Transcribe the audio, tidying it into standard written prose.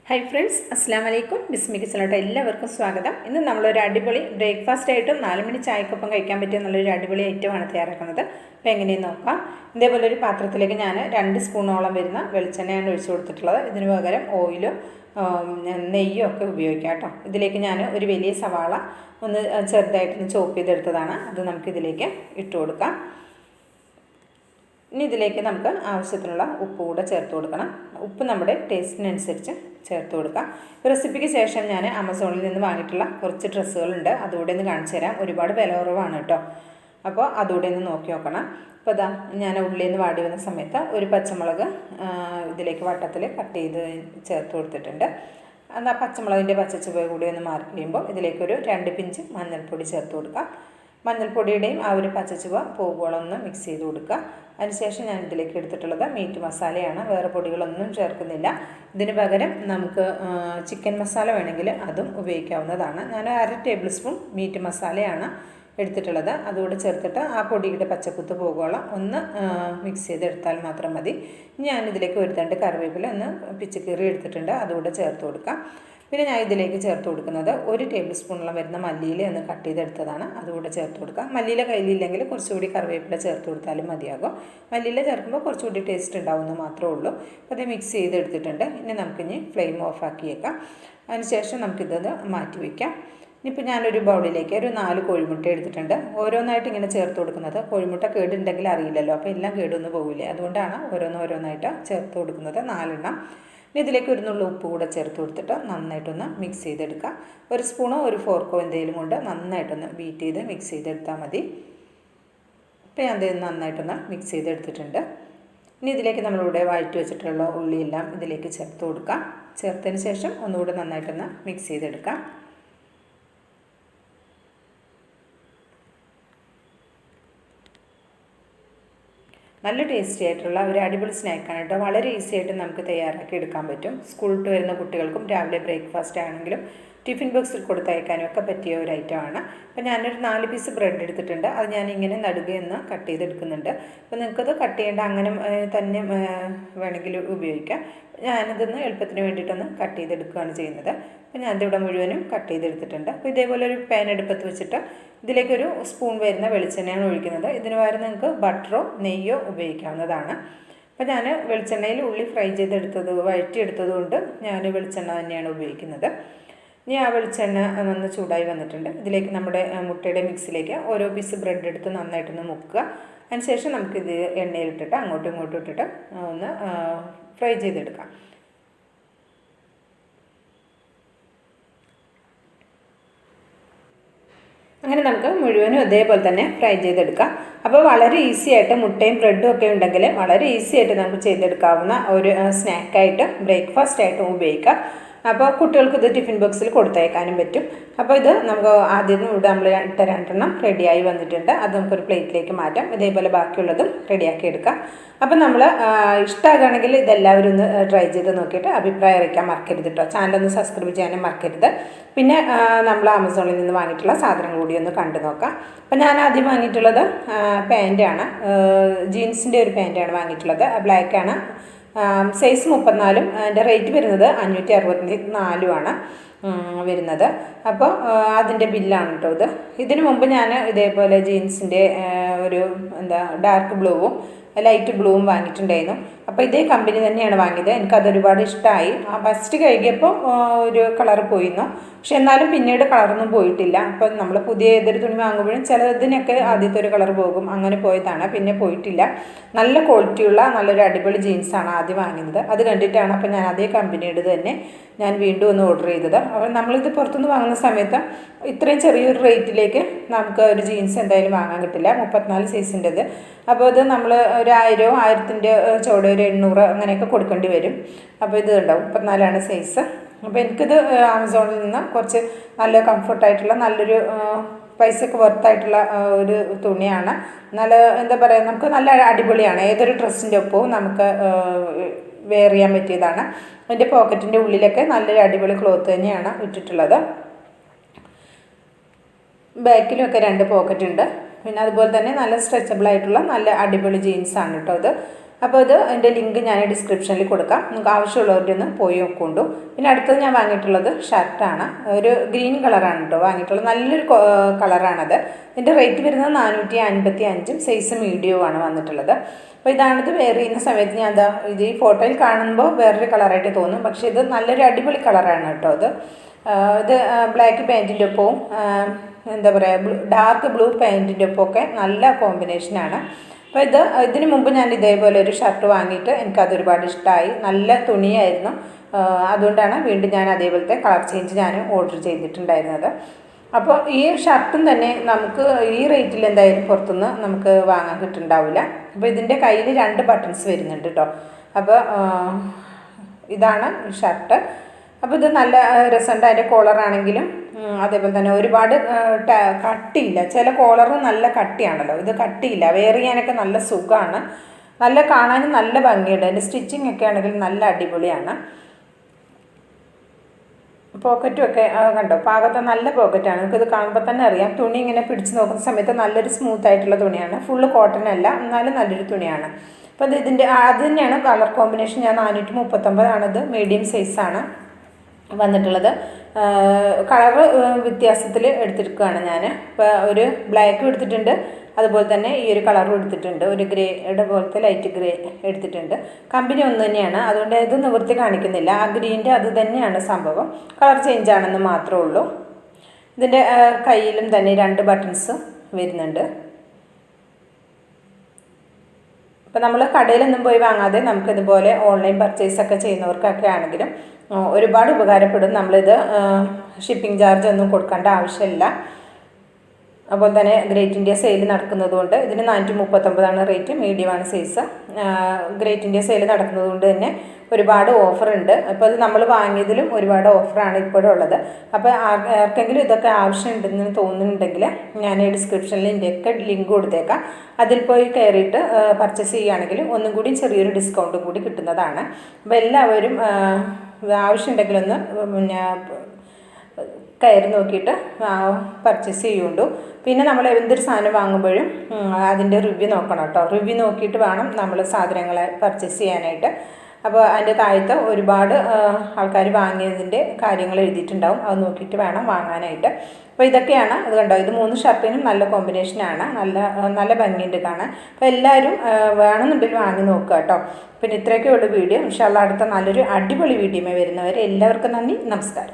Hi friends, അസ്സാം വലൈക്കും. ബിസ്മി കിച്ചണിലോട്ട് എല്ലാവർക്കും സ്വാഗതം. ഇന്ന് നമ്മളൊരു അടിപൊളി ബ്രേക്ക്ഫാസ്റ്റ് ആയിട്ടും 4 മണി ചായക്കൊപ്പം കഴിക്കാൻ പറ്റിയ നല്ലൊരു അടിപൊളി ഐറ്റമാണ് തയ്യാറാക്കുന്നത്. അപ്പോൾ എങ്ങനെയെന്ന് നോക്കാം. ഇതേപോലെ ഒരു പാത്രത്തിലേക്ക് ഞാൻ 2 സ്പൂണോളം വരുന്ന വെളിച്ചെണ്ണയാണ് ഒഴിച്ചു കൊടുത്തിട്ടുള്ളത്. ഇതിന് പകരം ഓയിലോ നെയ്യോ ഒക്കെ ഉപയോഗിക്കാം കേട്ടോ. ഇതിലേക്ക് ഞാൻ ഒരു വലിയ സവാള ഒന്ന് ചെറുതായിട്ടൊന്ന് ചോപ്പ് ചെയ്തെടുത്തതാണ്. അത് നമുക്കിതിലേക്ക് ഇട്ട് കൊടുക്കാം. ഇനി ഇതിലേക്ക് നമുക്ക് ആവശ്യത്തിനുള്ള ഉപ്പ് കൂടെ ചേർത്ത് കൊടുക്കണം. ഉപ്പ് നമ്മുടെ ടേസ്റ്റിനനുസരിച്ച് ചേർത്ത് കൊടുക്കാം. റെസിപ്പിക്ക് ശേഷം ഞാൻ ആമസോണിൽ നിന്ന് വാങ്ങിയിട്ടുള്ള കുറച്ച് ഡ്രസ്സുകളുണ്ട്, അതുകൂടെ ഒന്ന് കാണിച്ചു തരാം. ഒരുപാട് വില കുറവാണ് കേട്ടോ. അപ്പോൾ അതുകൂടെ ഒന്ന് നോക്കി നോക്കണം. അപ്പോൾ ഇതാ ഞാൻ ഉള്ളിൽ നിന്ന് വാടി വന്ന സമയത്ത് ഒരു പച്ചമുളക് ഇതിലേക്ക് വട്ടത്തിൽ കട്ട് ചെയ്ത് ചേർത്ത് കൊടുത്തിട്ടുണ്ട്. അത് ആ പച്ചമുളകിൻ്റെ പച്ചച്ചുവ കൂടി ഒന്ന് മാറി കഴിയുമ്പോൾ ഇതിലേക്കൊരു 2 പിഞ്ച് മഞ്ഞൾപ്പൊടി ചേർത്ത് കൊടുക്കാം. മഞ്ഞൾപ്പൊടിയുടെയും ആ ഒരു പച്ചച്ചുവ പോകുമ്പോഴൊന്ന് മിക്സ് ചെയ്ത് കൊടുക്കുക. അതിനുശേഷം ഞാൻ ഇതിലേക്ക് എടുത്തിട്ടുള്ളത് മീറ്റ് മസാലയാണ്. വേറെ പൊടികളൊന്നും ചേർക്കുന്നില്ല. ഇതിന് പകരം നമുക്ക് ചിക്കൻ മസാല വേണമെങ്കിൽ അതും ഉപയോഗിക്കാവുന്നതാണ്. ഞാൻ 1/2 ടേബിൾ സ്പൂൺ മീറ്റ് മസാലയാണ് എടുത്തിട്ടുള്ളത്. അതുകൂടെ ചേർത്തിട്ട് ആ പൊടിയുടെ പച്ചക്കുത്ത് പോകുവോളം ഒന്ന് മിക്സ് ചെയ്തെടുത്താൽ മാത്രം മതി. ഞാനിതിലേക്ക് ഒരു തണ്ട് കറിവേപ്പില ഒന്ന് പിച്ചിക്കീറി എടുത്തിട്ടുണ്ട്, അതുകൂടെ ചേർത്ത് കൊടുക്കാം. പിന്നെ ഞാൻ ഇതിലേക്ക് ചേർത്ത് കൊടുക്കുന്നത് 1 ടേബിൾ സ്പൂണോളം വരുന്ന മല്ലിയില ഒന്ന് കട്ട് ചെയ്തെടുത്തതാണ്, അതുകൂടെ ചേർത്ത് കൊടുക്കാം. മല്ലിയില കയ്യിലില്ലെങ്കിൽ കുറച്ചുകൂടി കറിവേപ്പില ചേർത്ത് കൊടുത്താലും മതിയാകും. മല്ലിയില ചേർക്കുമ്പോൾ കുറച്ചുകൂടി ടേസ്റ്റ് ഉണ്ടാവുമെന്ന് മാത്രമേ ഉള്ളൂ. അപ്പോൾ അത് മിക്സ് ചെയ്തെടുത്തിട്ടുണ്ട്. ഇനി നമുക്കിനി ഫ്ലെയിം ഓഫ് ആക്കിയേക്കാം. അതിനുശേഷം നമുക്കിത് മാറ്റി വയ്ക്കാം. ഇനിയിപ്പോൾ ഞാനൊരു ബൗളിലേക്ക് ഒരു 4 കോഴിമുട്ട എടുത്തിട്ടുണ്ട്. ഓരോന്നായിട്ട് ഇങ്ങനെ ചേർത്ത് കൊടുക്കുന്നത്. കോഴിമുട്ട കേടുണ്ടെങ്കിൽ അറിയില്ലല്ലോ, അപ്പോൾ എല്ലാം കേടൊന്നും പോകില്ലേ, അതുകൊണ്ടാണ് ഓരോന്നായിട്ട് ചേർത്ത് കൊടുക്കുന്നത്. 4 എണ്ണം. ഇനി ഇതിലേക്ക് ഒരു നുള്ളു ഉപ്പ് കൂടെ ചേർത്ത് കൊടുത്തിട്ട് നന്നായിട്ടൊന്ന് മിക്സ് ചെയ്തെടുക്കുക. ഒരു സ്പൂണോ ഒരു ഫോർക്കോ എന്തെങ്കിലും കൊണ്ട് നന്നായിട്ടൊന്ന് ബീറ്റ് ചെയ്ത് മിക്സ് ചെയ്തെടുത്താൽ മതി. ഇപ്പോൾ ഞാൻ ഇത് നന്നായിട്ടൊന്ന് മിക്സ് ചെയ്തെടുത്തിട്ടുണ്ട്. ഇനി ഇതിലേക്ക് നമ്മളിവിടെ വഴറ്റി വെച്ചിട്ടുള്ള ഉള്ളിയെല്ലാം ഇതിലേക്ക് ചേർത്ത് കൊടുക്കാം. ചേർത്തതിന് ശേഷം ഒന്നുകൂടെ നന്നായിട്ടൊന്ന് മിക്സ് ചെയ്തെടുക്കാം. നല്ല ടേസ്റ്റി ആയിട്ടുള്ള ഒരു അടിപൊളി സ്നാക്കാണ് കേട്ടോ. വളരെ ഈസി ആയിട്ട് നമുക്ക് തയ്യാറാക്കി എടുക്കാൻ പറ്റും. സ്കൂളിൽ വിട്ട് വരുന്ന കുട്ടികൾക്കും രാവിലെ ബ്രേക്ക്ഫാസ്റ്റ് ആണെങ്കിലും ടിഫിൻ ബോക്സിൽ കൊടുത്തയക്കാനും ഒക്കെ പറ്റിയ ഒരു ഐറ്റമാണ്. അപ്പോൾ ഞാനൊരു 4 പീസ് ബ്രെഡ് എടുത്തിട്ടുണ്ട്. അത് ഞാനിങ്ങനെ നടുകയെന്ന് കട്ട് ചെയ്തെടുക്കുന്നുണ്ട്. അപ്പോൾ നിങ്ങൾക്കത് കട്ട് ചെയ്യേണ്ട അങ്ങനെ തന്നെ വേണമെങ്കിൽ ഉപയോഗിക്കാം. ഞാനിതൊന്ന് എളുപ്പത്തിന് വേണ്ടിയിട്ടൊന്ന് കട്ട് ചെയ്തെടുക്കുകയാണ് ചെയ്യുന്നത്. അപ്പോൾ ഞാനിതിവിടെ മുഴുവനും കട്ട് ചെയ്തെടുത്തിട്ടുണ്ട്. അപ്പോൾ ഇതേപോലെ ഒരു പാൻ അടുപ്പത്ത് വെച്ചിട്ട് ഇതിലേക്കൊരു സ്പൂൺ വരുന്ന വെളിച്ചെണ്ണയാണ് ഒഴിക്കുന്നത്. ഇതിന് പകരം നിങ്ങൾക്ക് ബട്ടറോ നെയ്യോ ഉപയോഗിക്കാവുന്നതാണ്. അപ്പോൾ ഞാൻ വെളിച്ചെണ്ണയിൽ ഉള്ളി ഫ്രൈ വഴറ്റിയെടുത്തത് കൊണ്ട് ഞാൻ വെളിച്ചെണ്ണ തന്നെയാണ് ഉപയോഗിക്കുന്നത്. ഇനി ആ വെളിച്ചെണ്ണ നന്ന് ചൂടായി വന്നിട്ടുണ്ട്. ഇതിലേക്ക് നമ്മുടെ മുട്ടയുടെ മിക്സിലേക്ക് ഓരോ പീസ് ബ്രെഡ് എടുത്ത് നന്നായിട്ടൊന്ന് മുക്കുക. അതിനുശേഷം നമുക്കിത് എണ്ണയിലിട്ടിട്ട് അങ്ങോട്ടും ഇങ്ങോട്ടും ഇട്ടിട്ട് ഒന്ന് ഫ്രൈ ചെയ്തെടുക്കാം. അങ്ങനെ നമുക്ക് മുഴുവനും അതേപോലെ തന്നെ ഫ്രൈ ചെയ്തെടുക്കാം. അപ്പോൾ വളരെ ഈസി ആയിട്ട് മുട്ടയും ബ്രെഡും ഒക്കെ ഉണ്ടെങ്കിൽ വളരെ ഈസി ആയിട്ട് നമുക്ക് ചെയ്തെടുക്കാവുന്ന ഒരു സ്നാക്കായിട്ട് ബ്രേക്ക്ഫാസ്റ്റ് ആയിട്ടും ഉപയോഗിക്കാം. അപ്പോൾ കുട്ടികൾക്ക് ഇത് ടിഫിൻ ബോക്സിൽ കൊടുത്തയക്കാനും പറ്റും. അപ്പോൾ ഇത് നമുക്ക് ആദ്യം ഇവിടെ നമ്മൾ ഇട്ട 2 എണ്ണം റെഡിയായി വന്നിട്ടുണ്ട്. അത് നമുക്കൊരു പ്ലേറ്റിലേക്ക് മാറ്റാം. ഇതേപോലെ ബാക്കിയുള്ളതും റെഡിയാക്കി എടുക്കാം. അപ്പോൾ നമ്മൾ ഇഷ്ടമാകുകയാണെങ്കിൽ ഇതെല്ലാവരും ഒന്ന് ട്രൈ ചെയ്ത് നോക്കിയിട്ട് അഭിപ്രായം അറിയിക്കാൻ മറക്കരുത് കേട്ടോ. ചാനലൊന്ന് സബ്സ്ക്രൈബ് ചെയ്യാനും മറക്കരുത്. പിന്നെ നമ്മൾ ആമസോണിൽ നിന്ന് വാങ്ങിയിട്ടുള്ള സാധനം കൂടി ഒന്ന് കണ്ടു നോക്കാം. അപ്പോൾ ഞാൻ ആദ്യം വാങ്ങിയിട്ടുള്ളത് പാൻറ്റാണ്, ജീൻസിൻ്റെ ഒരു പാൻറ്റാണ് വാങ്ങിയിട്ടുള്ളത്. ബ്ലാക്കാണ്, സൈസ് 34. അതിൻ്റെ റേറ്റ് വരുന്നത് 564 വരുന്നത്. അപ്പോൾ അതിൻ്റെ ബില്ലാണ് കേട്ടോ ഇത്. ഇതിനു മുമ്പ് ഞാൻ ഇതേപോലെ ജീൻസിൻ്റെ ഒരു ഡാർക്ക് ബ്ലൂവും ലൈറ്റ് ബ്ലൂവും വാങ്ങിയിട്ടുണ്ടായിരുന്നു. അപ്പോൾ ഇതേ കമ്പനി തന്നെയാണ് വാങ്ങിയത്. എനിക്കതൊരുപാട് ഇഷ്ടമായി. ഫസ്റ്റ് കഴുകിയപ്പോൾ ഒരു കളർ പോയിരുന്നു, പക്ഷെ എന്നാലും പിന്നീട് കളറൊന്നും പോയിട്ടില്ല. അപ്പം നമ്മൾ പുതിയ ഏതൊരു തുണി വാങ്ങുമ്പോഴും ചിലതിനൊക്കെ ആദ്യത്തെ ഒരു കളർ പോകും, അങ്ങനെ പോയതാണ്, പിന്നെ പോയിട്ടില്ല. നല്ല ക്വാളിറ്റിയുള്ള നല്ലൊരു അടിപൊളി ജീൻസാണ് ആദ്യം വാങ്ങുന്നത്. അത് കണ്ടിട്ടാണ് അപ്പോൾ ഞാൻ അതേ കമ്പനിയുടെ തന്നെ ഞാൻ വീണ്ടും ഒന്ന് ഓർഡർ ചെയ്തത്. അപ്പോൾ നമ്മളിത് പുറത്തുനിന്ന് വാങ്ങുന്ന സമയത്ത് ഇത്രയും ചെറിയൊരു റേറ്റിലേക്ക് നമുക്ക് ഒരു ജീൻസ് എന്തായാലും വാങ്ങാൻ കിട്ടില്ല. 34 സൈസിൻ്റെത്. അപ്പോൾ ഇത് നമ്മൾ ഒരു 1000 1000ൻ്റെ ചോടെ ഒരു 800 അങ്ങനെയൊക്കെ കൊടുക്കേണ്ടി വരും. അപ്പോൾ ഇത് ഉണ്ടാവും 34 സൈസ്. അപ്പോൾ എനിക്കിത് ആമസോണിൽ നിന്ന് കുറച്ച് നല്ല കംഫർട്ടായിട്ടുള്ള നല്ലൊരു പൈസക്ക് വർത്തായിട്ടുള്ള ഒരു തുണിയാണ്. നല്ല എന്താ പറയുക, നമുക്ക് നല്ല അടിപൊളിയാണ്. ഏതൊരു ഡ്രസ്സിൻ്റെ ഒപ്പവും നമുക്ക് വെയർ ചെയ്യാൻ പറ്റിയതാണ്. അതിൻ്റെ പോക്കറ്റിൻ്റെ ഉള്ളിലൊക്കെ നല്ലൊരു അടിപൊളി ക്ലോത്ത് തന്നെയാണ് ഇട്ടിട്ടുള്ളത്. ബാക്കിലൊക്കെ 2 പോക്കറ്റ് ഉണ്ട്. പിന്നെ അതുപോലെ തന്നെ നല്ല സ്ട്രെച്ചബിൾ ആയിട്ടുള്ള നല്ല അടിപൊളി ജീൻസാണ് കേട്ടോ ഇത്. അപ്പോൾ അതിൻ്റെ ലിങ്ക് ഞാൻ ഡിസ്ക്രിപ്ഷനിൽ കൊടുക്കാം, നിങ്ങൾക്ക് ആവശ്യമുള്ളവരുടെ ഒന്ന് പോയി നോക്കൊണ്ടു. പിന്നെ അടുത്തത് ഞാൻ വാങ്ങിയിട്ടുള്ളത് ഷർട്ടാണ്, ഒരു ഗ്രീൻ കളറാണ് കേട്ടോ വാങ്ങിയിട്ടുള്ളത്, നല്ലൊരു കളറാണത്. ഇതിൻ്റെ റേറ്റ് വരുന്നത് 455, സൈസ് മീഡിയമാണ് വന്നിട്ടുള്ളത്. അപ്പോൾ ഇതാണിത് വെയർ ചെയ്യുന്ന സമയത്ത് ഞാൻ ഇത് ഈ ഫോട്ടോയിൽ കാണുമ്പോൾ വേറൊരു കളറായിട്ട് തോന്നും, പക്ഷേ ഇത് നല്ലൊരു അടിപൊളി കളറാണ് കേട്ടോ. ഇത് ബ്ലാക്ക് പാൻറ്റിൻ്റെ ഒപ്പവും എന്താ പറയുക ഡാർക്ക് ബ്ലൂ പാൻറ്റിൻ്റെ ഒപ്പമൊക്കെ നല്ല കോമ്പിനേഷനാണ്. അപ്പോൾ ഇതിന് മുമ്പ് ഞാൻ ഇതേപോലെ ഒരു ഷർട്ട് വാങ്ങിയിട്ട് എനിക്കത് ഒരുപാട് ഇഷ്ടമായി, നല്ല തുണിയായിരുന്നു. അതുകൊണ്ടാണ് വീണ്ടും ഞാൻ അതേപോലത്തെ കളർ ചേഞ്ച് ഞാൻ ഓർഡർ ചെയ്തിട്ടുണ്ടായിരുന്നത്. അപ്പോൾ ഈ ഷർട്ടും തന്നെ നമുക്ക് ഈ റേറ്റിൽ എന്തായാലും പുറത്തുനിന്ന് നമുക്ക് വാങ്ങാൻ കിട്ടുന്നുണ്ടാവില്ല. അപ്പോൾ ഇതിൻ്റെ കയ്യിൽ 2 ബട്ടൺസ് വരുന്നുണ്ട് കേട്ടോ. അപ്പോൾ ഇതാണ് ഷർട്ട്. അപ്പോൾ ഇത് നല്ല രസമുണ്ട്. അതിൻ്റെ കോളറാണെങ്കിലും അതേപോലെ തന്നെ ഒരുപാട് കട്ടിയില്ല, ചില കോളർ നല്ല കട്ടിയാണല്ലോ, ഇത് കട്ടിയില്ല, വെയർ ചെയ്യാനൊക്കെ നല്ല സുഖമാണ്, നല്ല കാണാനും നല്ല ഭംഗിയുണ്ട്. അതിൻ്റെ സ്റ്റിച്ചിങ് ഒക്കെ ആണെങ്കിൽ നല്ല അടിപൊളിയാണ്. പോക്കറ്റും ഒക്കെ കണ്ടോ, പാകത്തെ നല്ല പോക്കറ്റാണ്, നമുക്കിത് കാണുമ്പോൾ തന്നെ അറിയാം. തുണി ഇങ്ങനെ പിടിച്ച് നോക്കുന്ന സമയത്ത് നല്ലൊരു സ്മൂത്ത് ആയിട്ടുള്ള തുണിയാണ്, ഫുള്ള് കോട്ടൺ അല്ല, എന്നാലും നല്ലൊരു തുണിയാണ്. അപ്പോൾ അത് തന്നെയാണ് കളർ കോമ്പിനേഷൻ. ഞാൻ 439 ആണിത്, മീഡിയം സൈസാണ് വന്നിട്ടുള്ളത്. കളറ് വ്യത്യാസത്തിൽ എടുത്തിരിക്കുകയാണ് ഞാൻ. ഇപ്പോൾ ഒരു ബ്ലാക്കും എടുത്തിട്ടുണ്ട്, അതുപോലെ തന്നെ ഈ ഒരു കളറും എടുത്തിട്ടുണ്ട്, ഒരു ഗ്രേയുടെ പോലത്തെ ലൈറ്റ് ഗ്രേ എടുത്തിട്ടുണ്ട്. കമ്പനി ഒന്ന് തന്നെയാണ്, അതുകൊണ്ട് ഇത് നിവൃത്തി കാണിക്കുന്നില്ല. ആ ഗ്രീൻ്റെ അത് തന്നെയാണ് സംഭവം, കളർ ചേഞ്ച് ആണെന്ന് മാത്രമേ ഉള്ളൂ. ഇതിൻ്റെ കയ്യിലും തന്നെ 2 ബട്ടൺസ് വരുന്നുണ്ട്. അപ്പോൾ നമ്മൾ കടയിലൊന്നും പോയി വാങ്ങാതെ നമുക്കിതുപോലെ ഓൺലൈൻ പർച്ചേസൊക്കെ ചെയ്യുന്നവർക്കൊക്കെ ആണെങ്കിലും ഒരുപാട് ഉപകാരപ്പെടും. നമ്മളിത് ഷിപ്പിംഗ് ചാർജ് ഒന്നും കൊടുക്കേണ്ട ആവശ്യമില്ല. അതുപോലെ തന്നെ ഗ്രേറ്റ് ഇന്ത്യ സെയിൽ നടക്കുന്നത് കൊണ്ട് ഇതിന് 439 റേറ്റ്, മീഡിയമാണ് സൈസ്. ഗ്രേറ്റ് ഇന്ത്യ സെയിൽ നടക്കുന്നത് കൊണ്ട് തന്നെ ഒരുപാട് ഓഫറുണ്ട്. അപ്പോൾ അത് നമ്മൾ വാങ്ങിയതിലും ഒരുപാട് ഓഫറാണ് ഇപ്പോഴും ഉള്ളത്. അപ്പോൾ ആർക്കെങ്കിലും ഇതൊക്കെ ആവശ്യമുണ്ടെന്ന് തോന്നുന്നുണ്ടെങ്കിൽ ഞാൻ ഡിസ്ക്രിപ്ഷനിൽ ഇതിൻ്റെയൊക്കെ ലിങ്ക് കൊടുത്തേക്കാം. അതിൽ പോയി കയറിയിട്ട് പർച്ചേസ് ചെയ്യുകയാണെങ്കിൽ ഒന്നും കൂടി ചെറിയൊരു ഡിസ്കൗണ്ടും കൂടി കിട്ടുന്നതാണ്. അപ്പോൾ എല്ലാവരും ആവശ്യമുണ്ടെങ്കിലൊന്ന് പിന്നെ കയറി നോക്കിയിട്ട് പർച്ചേസ് ചെയ്യുള്ളൂ. പിന്നെ നമ്മൾ എന്തൊരു സാധനം വാങ്ങുമ്പോഴും അതിൻ്റെ റിവ്യൂ നോക്കണം കേട്ടോ. റിവ്യൂ നോക്കിയിട്ട് വേണം നമ്മൾ സാധനങ്ങൾ പർച്ചേസ് ചെയ്യാനായിട്ട്. അപ്പോൾ അതിൻ്റെ താഴത്ത് ഒരുപാട് ആൾക്കാർ വാങ്ങിയതിൻ്റെ കാര്യങ്ങൾ എഴുതിയിട്ടുണ്ടാവും, അത് നോക്കിയിട്ട് വേണം വാങ്ങാനായിട്ട്. അപ്പോൾ ഇതൊക്കെയാണ്. അത് കണ്ടോ, ഇത് 3 ഷർട്ടിനും നല്ല കോമ്പിനേഷനാണ്, നല്ല ഭംഗിയുണ്ട് കാണാൻ. അപ്പോൾ എല്ലാവരും വേണമെന്നുണ്ടെങ്കിൽ വാങ്ങി നോക്കുക കേട്ടോ. പിന്നെ ഇത്രയൊക്കെ ഉള്ള വീഡിയോ. ഇൻഷാ അല്ലാഹ് അടുത്ത നല്ലൊരു അടിപൊളി വീഡിയോയുമായി വരുന്നവരെ എല്ലാവർക്കും നന്ദി, നമസ്കാരം.